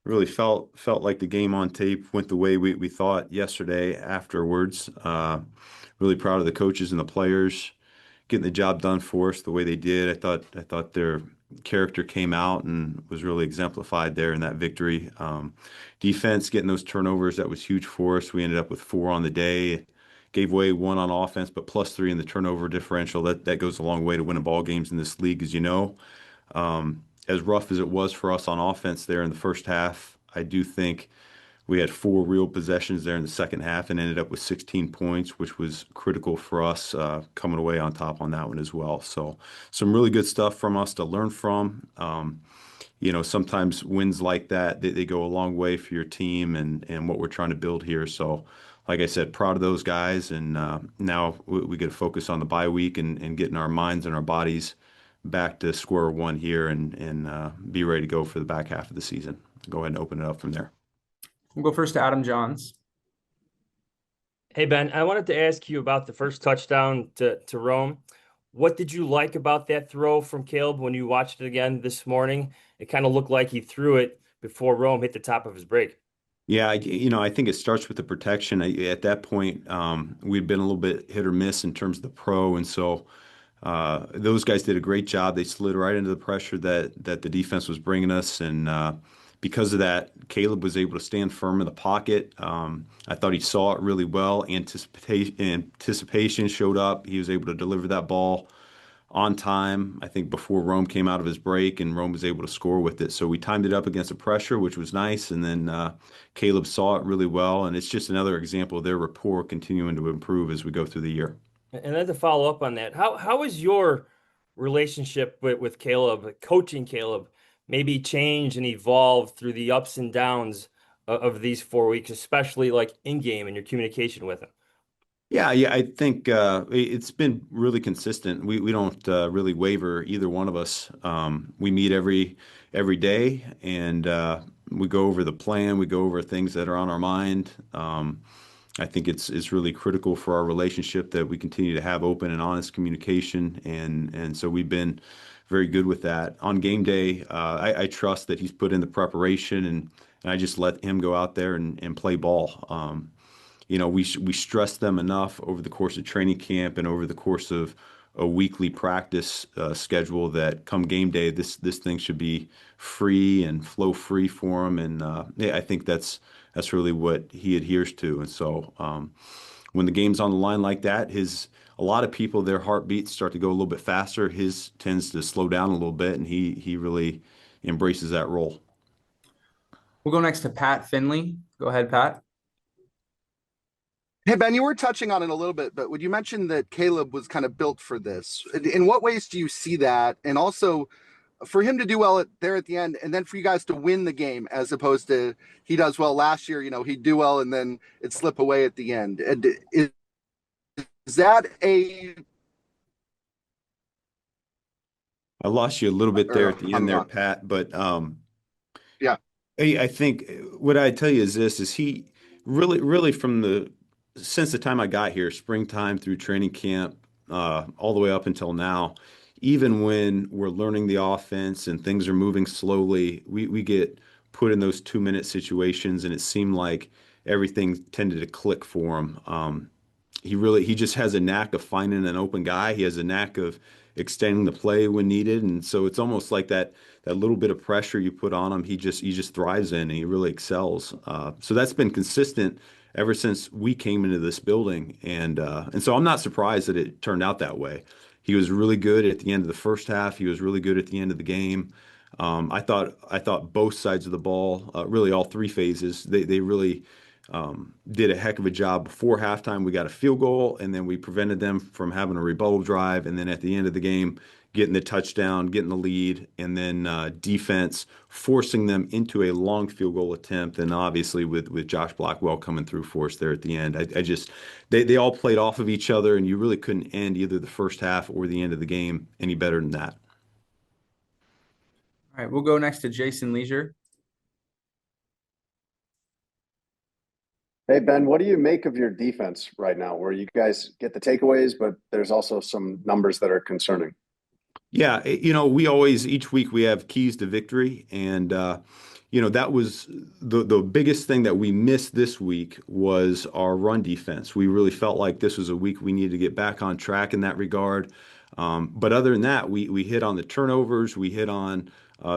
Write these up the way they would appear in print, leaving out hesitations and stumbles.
Really felt like the game on tape went the way we thought yesterday afterwards. Really proud of the coaches and the players getting the job done for us the way they did. I thought their character came out and was really exemplified there in that victory. Defense getting those turnovers, that was huge for us. We ended up with 4 on the day. Gave away 1 on offense, but +3 in the turnover differential. That goes a long way to winning ball games in this league, as you know. As rough as it was for us on offense there in the first half, I do think we had 4 real possessions there in the second half and ended up with 16 points, which was critical for us coming away on top on that one as well. So some really good stuff from us to learn from. Sometimes wins like that, they go a long way for your team and what we're trying to build here. So, like I said, proud of those guys. And now we get to focus on the bye week and getting our minds and our bodies back to square one here and be ready to go for the back half of the season. Go ahead and open it up from there. We'll go first to Adam Johns. Hey Ben, I wanted to ask you about the first touchdown to Rome. What did you like about that throw from Caleb when you watched it again this morning? It kind of looked like he threw it before Rome hit the top of his break. Yeah, I think it starts with the protection. At that point, we'd been a little bit hit or miss in terms of the pro, and so those guys did a great job. They slid right into the pressure that the defense was bringing us, and because of that, Caleb was able to stand firm in the pocket. I thought he saw it really well. Anticipation showed up. He was able to deliver that ball on time, I think before Rome came out of his break, and Rome was able to score with it. So we timed it up against the pressure, which was nice. And then Caleb saw it really well. And it's just another example of their rapport continuing to improve as we go through the year. And then to follow up on that, how is your relationship with Caleb, coaching Caleb, maybe changed and evolved through the ups and downs of these 4 weeks, especially like in game and your communication with him? Yeah, I think it's been really consistent. We don't really waver, either one of us. We meet every day, and we go over the plan. We go over things that are on our mind. I think it's really critical for our relationship that we continue to have open and honest communication, and so we've been very good with that. On game day, I trust that he's put in the preparation, and I just let him go out there and play ball. We stress them enough over the course of training camp and over the course of a weekly practice schedule that come game day, this thing should be free and flow free for him. And yeah, I think that's really what he adheres to. And so when the game's on the line like that, a lot of people, their heartbeats start to go a little bit faster. His tends to slow down a little bit, and he really embraces that role. We'll go next to Pat Finley. Go ahead, Pat. Hey, Ben, you were touching on it a little bit, but would you mention that Caleb was kind of built for this? In what ways do you see that? And also for him to do well there at the end, and then for you guys to win the game, as opposed to he does well last year, he'd do well and then it slip away at the end. And is that I lost you a little bit there or at the I'm end there, wrong. Pat, but Yeah. I think what I tell you is this: is he really since the time I got here, springtime through training camp, all the way up until now, even when we're learning the offense and things are moving slowly, we get put in those 2-minute situations, and it seemed like everything tended to click for him. He just has a knack of finding an open guy. He has a knack of extending the play when needed, and so it's almost like that little bit of pressure you put on him, he just thrives in, and he really excels. So that's been consistent ever since we came into this building, and so I'm not surprised that it turned out that way. He was really good at the end of the first half. He was really good at the end of the game. I thought both sides of the ball, really all 3 phases, they really did a heck of a job. Before halftime, we got a field goal, and then we prevented them from having a rebuttal drive. And then at the end of the game, getting the touchdown, getting the lead, and then defense forcing them into a long field goal attempt. And obviously, with Josh Blackwell coming through for us there at the end, they all played off of each other, and you really couldn't end either the first half or the end of the game any better than that. All right, we'll go next to Jason Leisure. Hey, Ben, what do you make of your defense right now, where you guys get the takeaways, but there's also some numbers that are concerning? Yeah, we always each week we have keys to victory, and that was the biggest thing that we missed this week was our run defense. We really felt like this was a week we needed to get back on track in that regard. But other than that, we hit on the turnovers. We hit on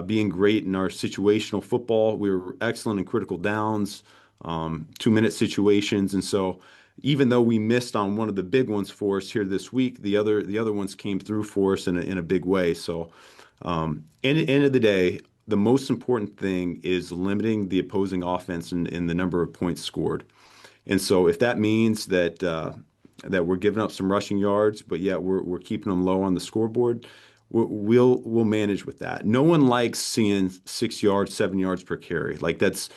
being great in our situational football. We were excellent in critical downs, 2-minute situations, and so even though we missed on one of the big ones for us here this week, the other ones came through for us in a big way. So, end of the day, the most important thing is limiting the opposing offense in the number of points scored. And so if that means that we're giving up some rushing yards, but yet we're keeping them low on the scoreboard, we'll manage with that. No one likes seeing 6 yards, 7 yards per carry. Like that's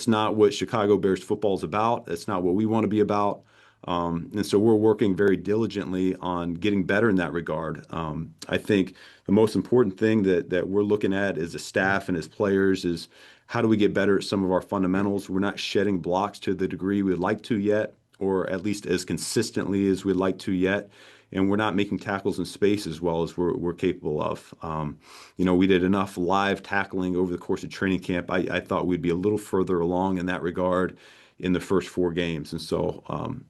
not what Chicago Bears football is about. That's not what we want to be about. And so we're working very diligently on getting better in that regard. I think the most important thing that we're looking at as a staff and as players is how do we get better at some of our fundamentals? We're not shedding blocks to the degree we'd like to yet, or at least as consistently as we'd like to yet. And we're not making tackles in space as well as we're capable of. We did enough live tackling over the course of training camp. I thought we'd be a little further along in that regard in the first 4 games. And so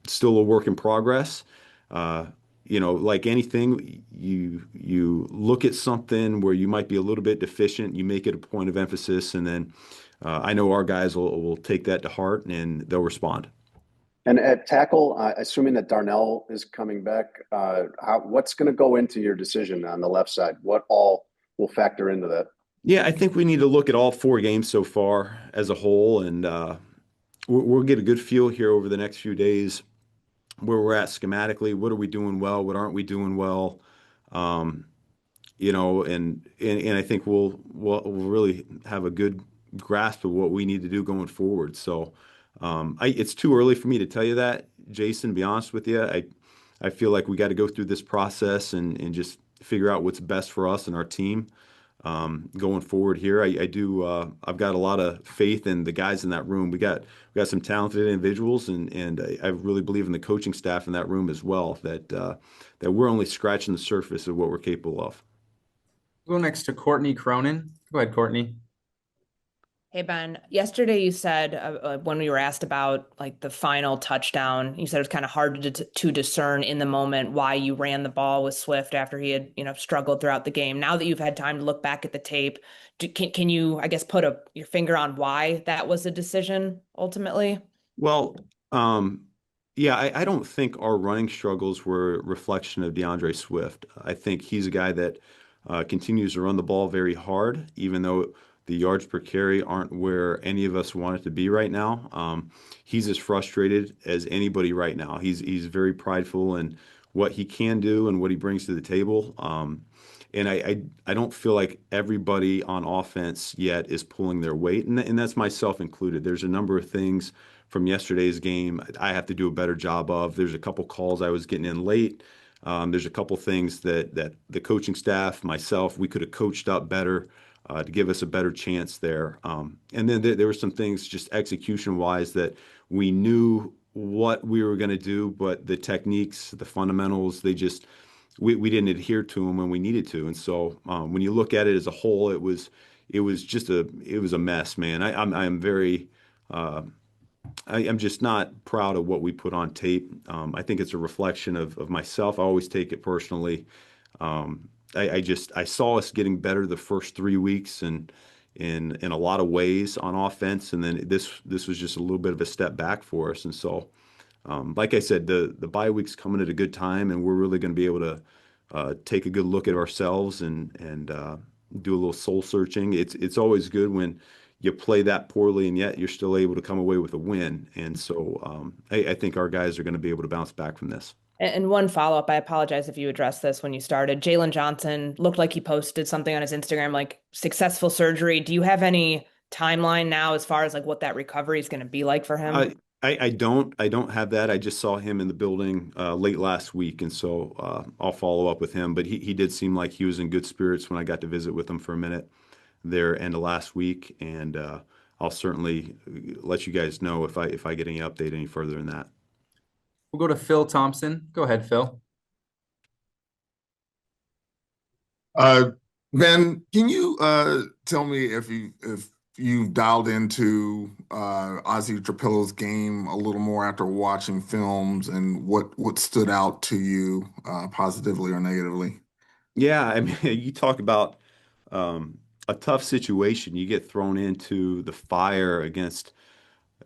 still a work in progress. Like anything, you look at something where you might be a little bit deficient, you make it a point of emphasis, and then I know our guys will take that to heart and they'll respond. And at tackle, assuming that Darnell is coming back, what's going to go into your decision on the left side? What all will factor into that? Yeah, I think we need to look at all 4 games so far as a whole, and we'll get a good feel here over the next few days where we're at schematically. What are we doing well? What aren't we doing well? And I think we'll really have a good grasp of what we need to do going forward. So it's too early for me to tell you that, Jason, to be honest with you. I feel like we got to go through this process and just figure out what's best for us and our team going forward here. I've got a lot of faith in the guys in that room. We got some talented individuals, and I really believe in the coaching staff in that room as well, that we're only scratching the surface of what we're capable of. We'll go next to Courtney Cronin. Go ahead, Courtney. Hey, Ben, yesterday you said when we were asked about like the final touchdown, you said it was kind of hard to discern in the moment why you ran the ball with Swift after he had, struggled throughout the game. Now that you've had time to look back at the tape, can you, I guess, put your finger on why that was a decision ultimately? Well, yeah, I don't think our running struggles were a reflection of DeAndre Swift. I think he's a guy that continues to run the ball very hard, even though the yards per carry aren't where any of us want it to be right now. He's as frustrated as anybody right now. He's very prideful in what he can do and what he brings to the table. And I don't feel like everybody on offense yet is pulling their weight, and that's myself included. There's a number of things from yesterday's game I have to do a better job of. There's a couple calls I was getting in late. There's a couple things that the coaching staff, myself, we could have coached up better to give us a better chance there. And then there were some things just execution-wise that we knew what we were going to do, but the techniques, the fundamentals, we didn't adhere to them when we needed to. And so when you look at it as a whole, it was a mess, man. I'm just not proud of what we put on tape. I think it's a reflection of myself. I always take it personally. I saw us getting better the first 3 weeks and in a lot of ways on offense, and then this was just a little bit of a step back for us. And so, like I said, the bye week's coming at a good time, and we're really going to be able to take a good look at ourselves and do a little soul searching. It's always good when you play that poorly and yet you're still able to come away with a win. And so I think our guys are going to be able to bounce back from this. And one follow-up, I apologize if you addressed this when you started. Jalen Johnson looked like he posted something on his Instagram, like successful surgery. Do you have any timeline now as far as like what that recovery is going to be like for him? I don't have that. I just saw him in the building late last week, and so I'll follow up with him. But he did seem like he was in good spirits when I got to visit with him for a minute there end of last week, and I'll certainly let you guys know if I get any update any further than that. We'll go to Phil Thompson. Go ahead, Phil. Ben, can you tell me if you've dialed into Ozzy Trapillo's game a little more after watching films, and what stood out to you positively or negatively? Yeah, I mean, you talk about a tough situation. You get thrown into the fire against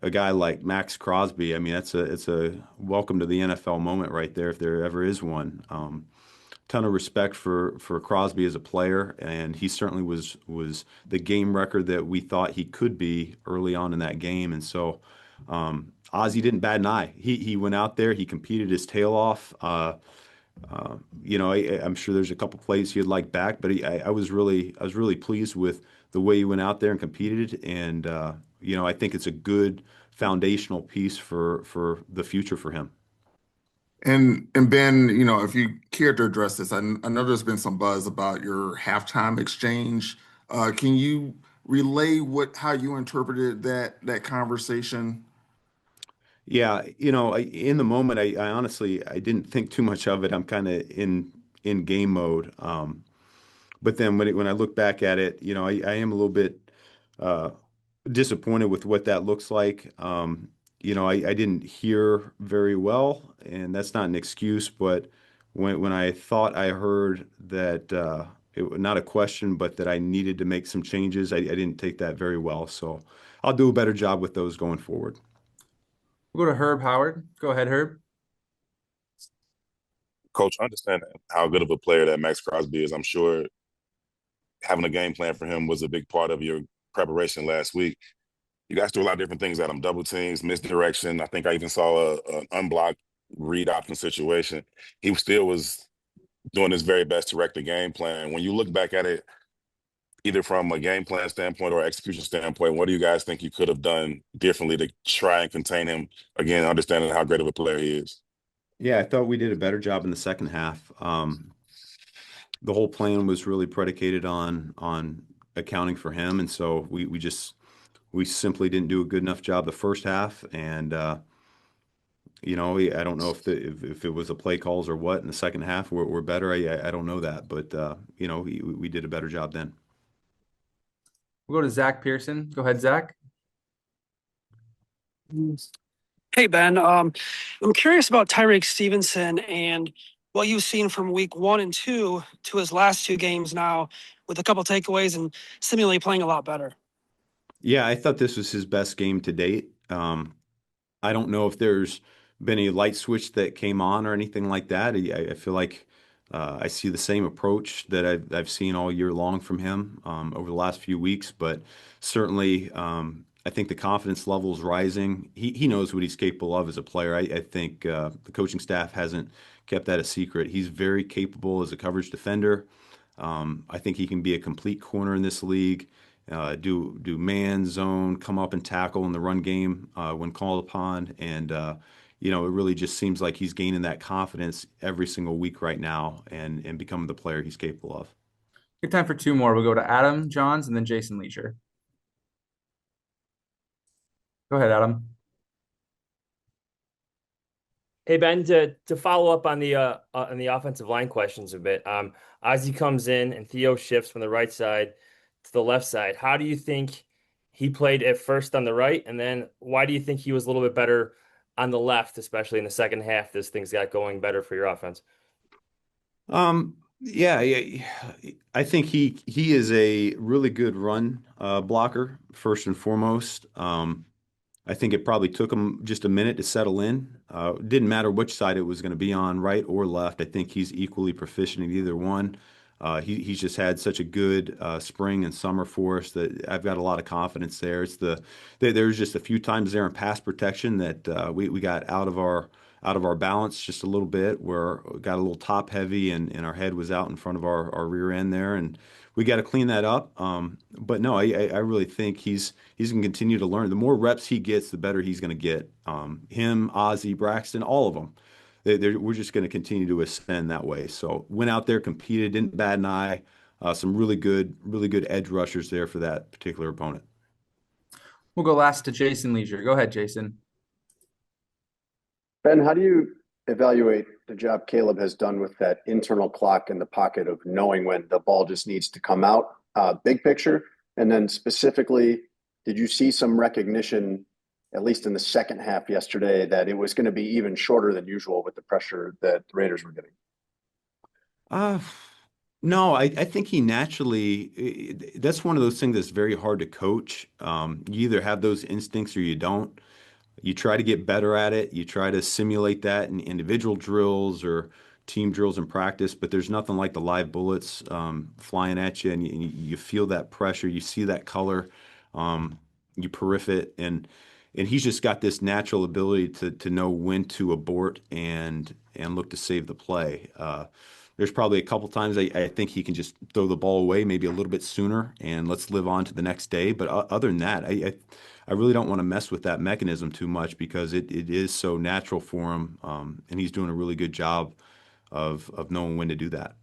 a guy like Maxx Crosby. I mean, it's a welcome to the NFL moment right there, if there ever is one. Ton of respect for Crosby as a player, and he certainly was the game record that we thought he could be early on in that game. And so Ozzy didn't bat an eye. He went out there, he competed his tail off. I'm sure there's a couple plays he'd like back, but I was really pleased with the way he went out there and competed, and I think it's a good foundational piece for the future for him. And Ben, if you care to address this, I know there's been some buzz about your halftime exchange. Can you relay how you interpreted that conversation? Yeah, in the moment, I honestly I didn't think too much of it. I'm kind of in game mode. But then when I look back at it, I am a little bit uh, disappointed with what that looks like. I didn't hear very well, and that's not an excuse. But when I thought I heard that not a question, but that I needed to make some changes, I didn't take that very well. So I'll do a better job with those going forward. We'll go to Herb Howard. Go ahead, Herb. Coach, understanding how good of a player that Maxx Crosby is, I'm sure having a game plan for him was a big part of your preparation last week. You guys do a lot of different things at him, double teams, misdirection. I think I even saw an unblocked read option situation. He still was doing his very best to wreck the game plan. When you look back at it, either from a game plan standpoint or execution standpoint, what do you guys think you could have done differently to try and contain him? Again, understanding how great of a player he is. Yeah, I thought we did a better job in the second half. The whole plan was really predicated on accounting for him, and so we simply didn't do a good enough job the first half. And I don't know if it was the play calls or what in the second half were better. I don't know that, but we did a better job then. We'll go to Zach Pearson. Go ahead, Zach. Hey, Ben. I'm curious about Tyreek Stevenson and what you've seen from week 1 and 2 to his last 2 games now, with a couple takeaways and seemingly playing a lot better. Yeah, I thought this was his best game to date. I don't know if there's been a light switch that came on or anything like that. I feel like I see the same approach that I've seen all year long from him over the last few weeks, but certainly I think the confidence level is rising. He knows what he's capable of as a player. I think the coaching staff hasn't kept that a secret. He's very capable as a coverage defender. I think he can be a complete corner in this league. Do man, zone, come up and tackle in the run game when called upon, and it really just seems like he's gaining that confidence every single week right now, and becoming the player he's capable of. Good time for 2 more. We'll go to Adam Johns and then Jason Leisure. Go ahead, Adam. Hey Ben, to follow up on the offensive line questions a bit. Ozzy comes in and Theo shifts from the right side to the left side. How do you think he played at first on the right, and then why do you think he was a little bit better on the left, especially in the second half, as things got going better for your offense? Yeah, I think he is a really good run blocker first and foremost. I think it probably took him just a minute to settle in. Didn't matter which side it was going to be on, right or left. I think he's equally proficient in either one. He's just had such a good spring and summer for us that I've got a lot of confidence there. There's just a few times there in pass protection that we got out of our balance just a little bit, where we got a little top heavy and our head was out in front of our rear end there, and we got to clean that up. But no, I really think he's going to continue to learn. The more reps he gets, the better he's going to get. Him, Ozzy, Braxton, all of them. We're just going to continue to ascend that way. So went out there, competed, didn't bat an eye. Some really good edge rushers there for that particular opponent. We'll go last to Jason Leisure. Go ahead, Jason. Ben, how do you evaluate the job Caleb has done with that internal clock in the pocket of knowing when the ball just needs to come out, big picture, and then specifically Did you see some recognition, at least in the second half yesterday, that it was going to be even shorter than usual with the pressure that the Raiders were getting? Uh, no, I think he naturally, that's one of those things that's very hard to coach. You either have those instincts or you don't. You try to get better at it. You try to simulate that in individual drills or team drills in practice, but there's nothing like the live bullets flying at you, and you feel that pressure. You see that color. You periph it, and he's just got this natural ability to know when to abort and look to save the play. There's probably a couple times I think he can just throw the ball away maybe a little bit sooner and let's live on to the next day. But other than that, I really don't want to mess with that mechanism too much because it is so natural for him, and he's doing a really good job of knowing when to do that.